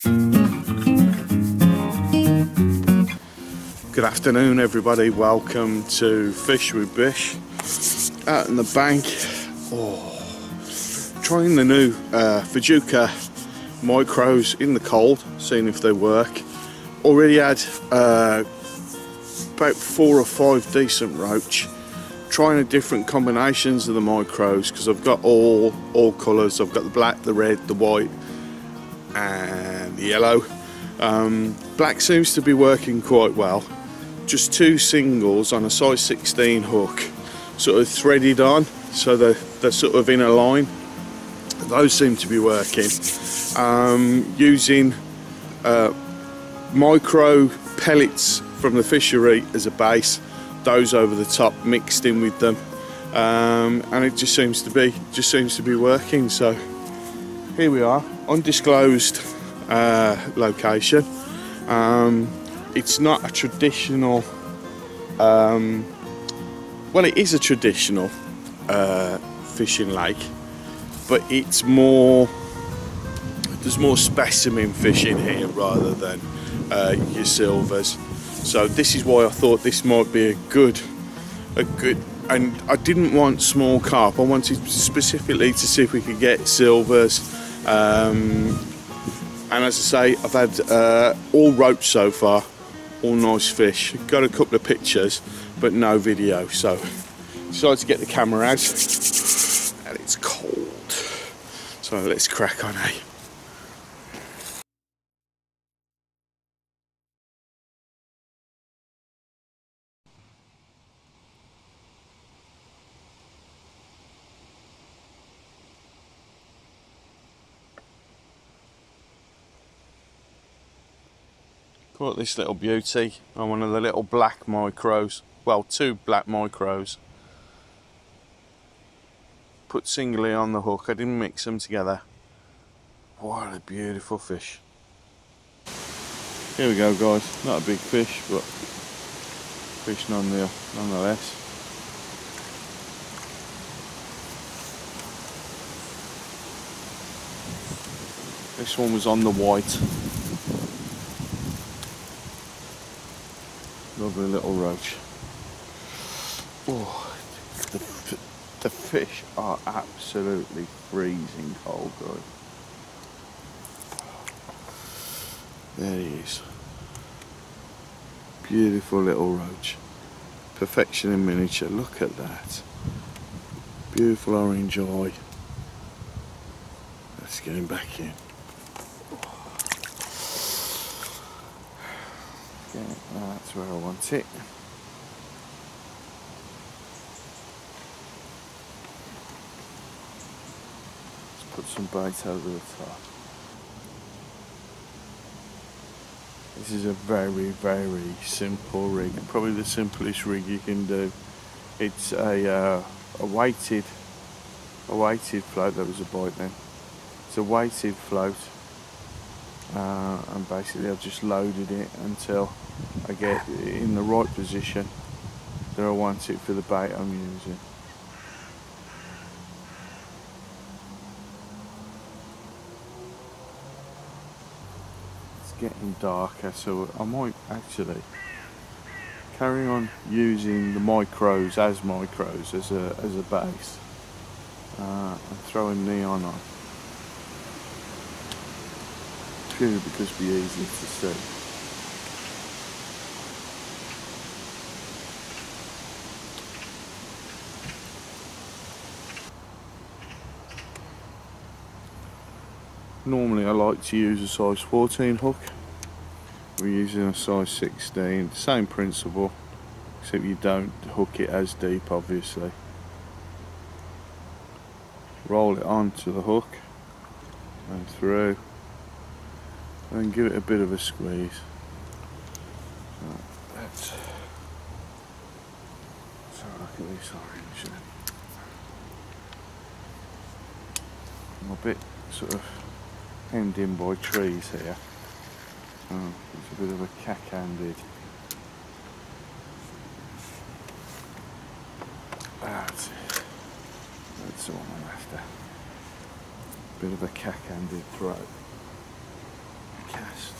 Good afternoon everybody, welcome to Fish with Bish. Out in the bank, trying the new Fjuka Micros in the cold, seeing if they work. Already had about 4 or 5 decent roach. Trying the different combinations of the Micros because I've got all colours. I've got the black, the red, the white and the yellow. Black seems to be working quite well. Just 2 singles on a size 16 hook, sort of threaded on, so they're sort of in a line. Those seem to be working. Using micro pellets from the fishery as a base, those over the top mixed in with them, and it just seems to be working. So here we are, undisclosed location. It's not a traditional, well, it is a traditional fishing lake, but it's more, there's more specimen fishing here rather than your silvers. So this is why I thought this might be a good, and I didn't want small carp. I wanted specifically to see if we could get silvers. And as I say, I've had all roach so far, all nice fish. Got a couple of pictures, but no video. So decided to get the camera out, and it's cold. So let's crack on, eh? Caught this little beauty on one of the little black micros, well, 2 black micros. Put singly on the hook, I didn't mix them together. What a beautiful fish. Here we go guys, not a big fish, but fish nonetheless. This one was on the white. Lovely little roach. Oh, the fish are absolutely freezing cold, guys. There he is. Beautiful little roach. Perfection in miniature. Look at that. Beautiful orange eye. Let's get him back in. Yeah, that's where I want it. Let's put some bait over the top. This is a very, very simple rig. Probably the simplest rig you can do. It's a weighted float. That was a bite then. It's a weighted float. And basically I've just loaded it until I get it in the right position that I want it for the bait I'm using. It's getting darker, so I might actually carry on using the micros as a base, and throwing neon on. Purely because it'd be easy to see. Normally I like to use a size 14 hook. We're using a size 16, same principle, except you don't hook it as deep obviously. Roll it onto the hook and through, and give it a bit of a squeeze. Let's look at this orange. I'm a bit sort of hemmed in by trees here. It's a bit of a cack-handed. That's it. That's all I'm after. Bit of a cack-handed throat. cast.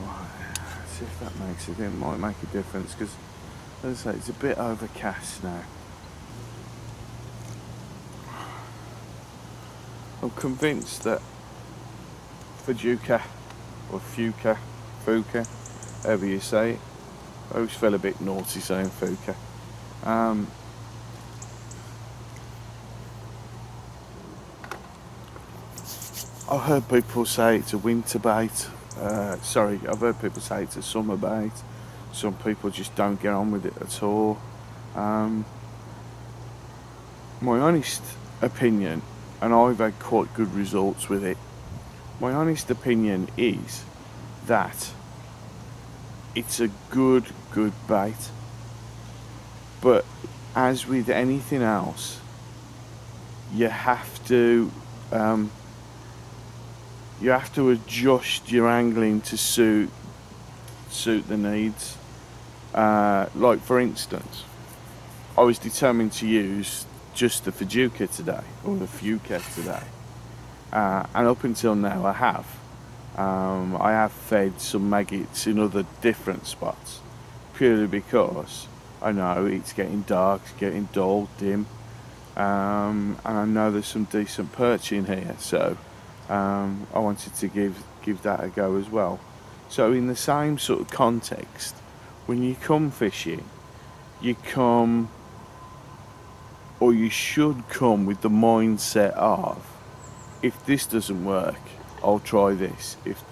Right, see if that makes it. It might make a difference because, as I say, it's a bit overcast now. I'm convinced that Fjuka, or Fjuka, however you say it. I always feel a bit naughty saying Fjuka. I've heard people say it's a winter bait. Sorry, I've heard people say it's a summer bait. Some people just don't get on with it at all. My honest opinion, and I've had quite good results with it, my honest opinion is that it's a good bait. But as with anything else, you have to adjust your angling to suit the needs. Like for instance, I was determined to use just the Fjuka today, or the Fjuka today, and up until now I have fed some maggots in other different spots, purely because I know it's getting dark, it's getting dull, dim, and I know there's some decent perch in here, so I wanted to give that a go as well. So in the same sort of context, when you come fishing, you come, or you should come, with the mindset of, if this doesn't work, I'll try this. If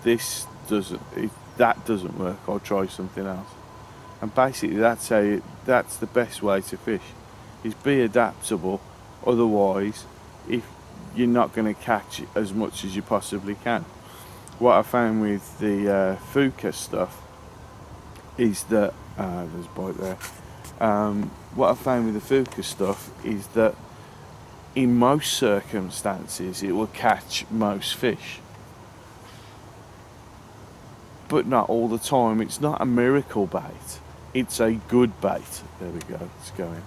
that doesn't work, I'll try something else. And basically that's the best way to fish, is be adaptable. Otherwise, if you're not going to catch as much as you possibly can. What I found with the Fjuka stuff is that there's a bite there. What I found with the Fjuka stuff is that in most circumstances it will catch most fish, but not all the time. It's not a miracle bait, it's a good bait. There we go, it's going.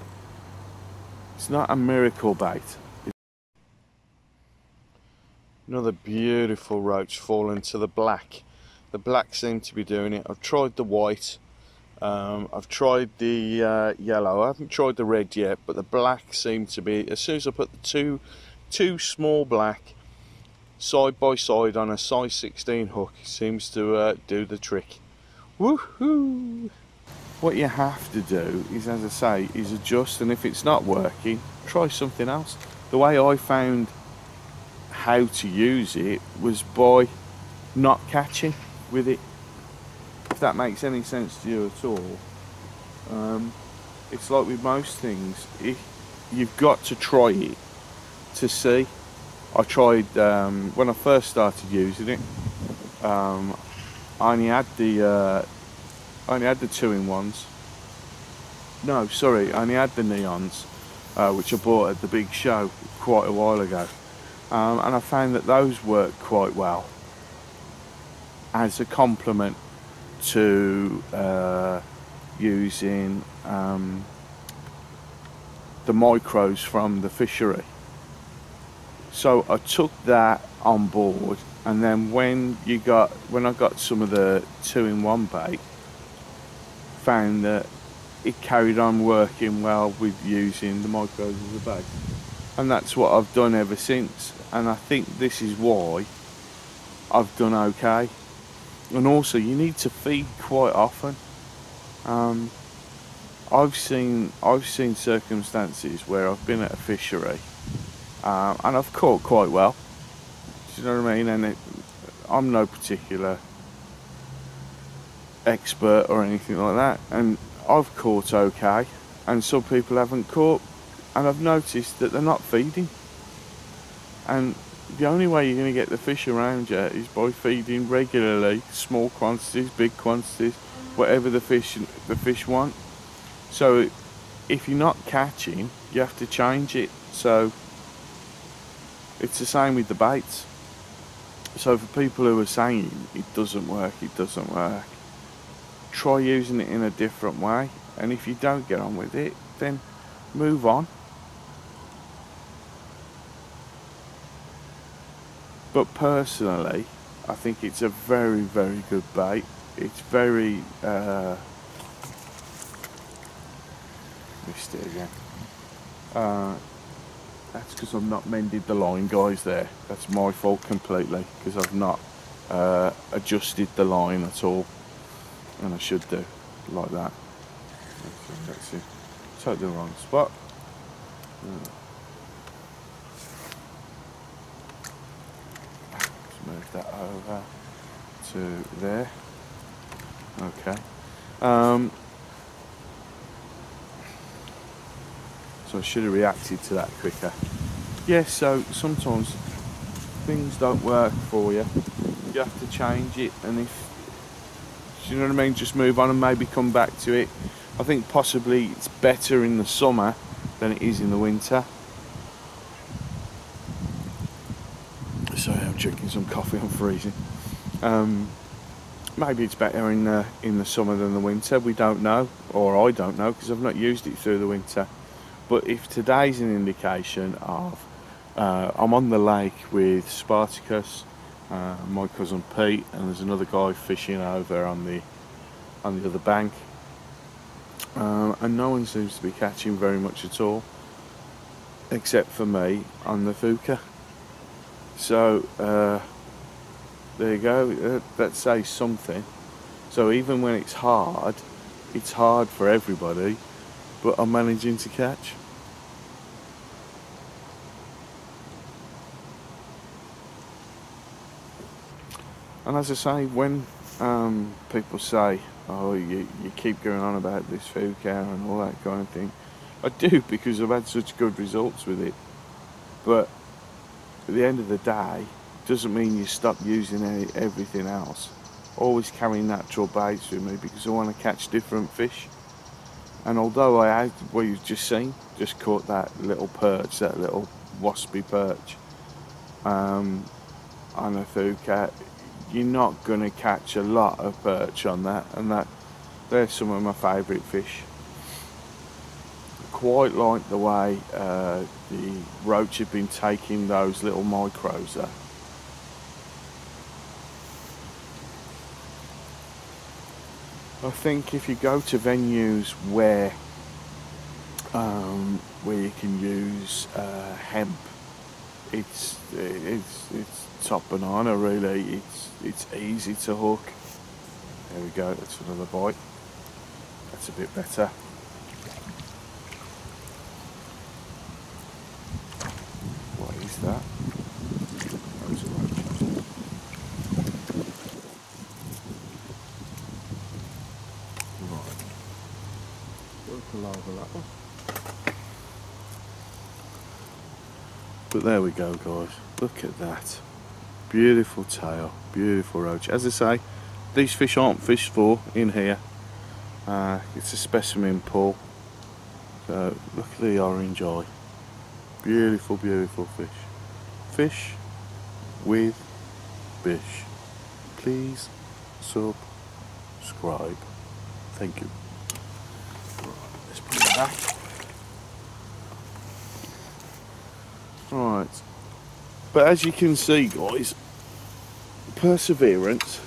It's not a miracle bait. Another beautiful roach fallen to the black. The black seemed to be doing it. I've tried the white, I've tried the yellow. I haven't tried the red yet, but the black seemed to be, as soon as I put the two small black side by side on a size 16 hook, it seems to do the trick. Woohoo! What you have to do is, as I say, is adjust, and if it's not working, try something else. The way I found how to use it was by not catching with it, if that makes any sense to you at all. It's like with most things, you've got to try it to see. I tried when I first started using it. I only had the 2-in-1s. No, sorry, I only had the neons, which I bought at the big show quite a while ago. And I found that those work quite well as a complement to using the micros from the fishery. So I took that on board, and then when I got some of the 2-in-1 bait, found that it carried on working well with using the micros as a bait, and that's what I've done ever since. And I think this is why I've done okay. And also, you need to feed quite often. I've seen circumstances where I've been at a fishery and I've caught quite well. Do you know what I mean? And I'm no particular expert or anything like that, and I've caught okay, and some people haven't caught, and I've noticed that they're not feeding. And the only way you're going to get the fish around you is by feeding regularly, small quantities, big quantities, whatever the fish want. So if you're not catching, you have to change it. So it's the same with the baits. So for people who are saying it doesn't work, try using it in a different way, and if you don't get on with it, then move on. But personally, I think it's a very, very good bait. It's very missed it again. That's because I've not mended the line, guys, there. That's my fault completely, because I've not adjusted the line at all. And I should do, like that. That's it. Totally the wrong spot. Let's move that over to there. Okay. So I should have reacted to that quicker. Yeah, so sometimes things don't work for you. You have to change it, and if, you know what I mean, just move on and maybe come back to it. I think possibly it's better in the summer than it is in the winter. Sorry, I'm drinking some coffee, I'm freezing. Maybe it's better in the summer than the winter, we don't know, or I don't know, because I've not used it through the winter. But if today's an indication of, I'm on the lake with Spartacus, my cousin Pete, and there's another guy fishing over on the other bank, and no one seems to be catching very much at all, except for me on the Fjuka. So there you go, that says something. So even when it's hard for everybody, but I'm managing to catch. And as I say, when people say, oh, you keep going on about this Fjuka and all that kind of thing, I do, because I've had such good results with it. But at the end of the day, doesn't mean you stop using everything else. Always carry natural baits with me, because I want to catch different fish. And although I had, what you've just seen, just caught that little perch, that little waspy perch on a Fjuka, you're not going to catch a lot of perch on that, and they're some of my favourite fish. I quite like the way the roach have been taking those little micros there. I think if you go to venues where you can use hemp, it's top banana, really. It's easy to hook. There we go, that's another bite. That's a bit better. What is that? Those are roaches. Right. Work over that one. But there we go, guys. Look at that. Beautiful tail, beautiful roach. As I say, these fish aren't fished for in here. It's a specimen pool. So look at the orange eye. Beautiful, beautiful fish. Fish with bish. Please subscribe. Thank you. Right, let's put it back. Right. But as you can see, guys, perseverance,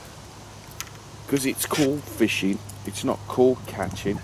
because it's called fishing, it's not called catching.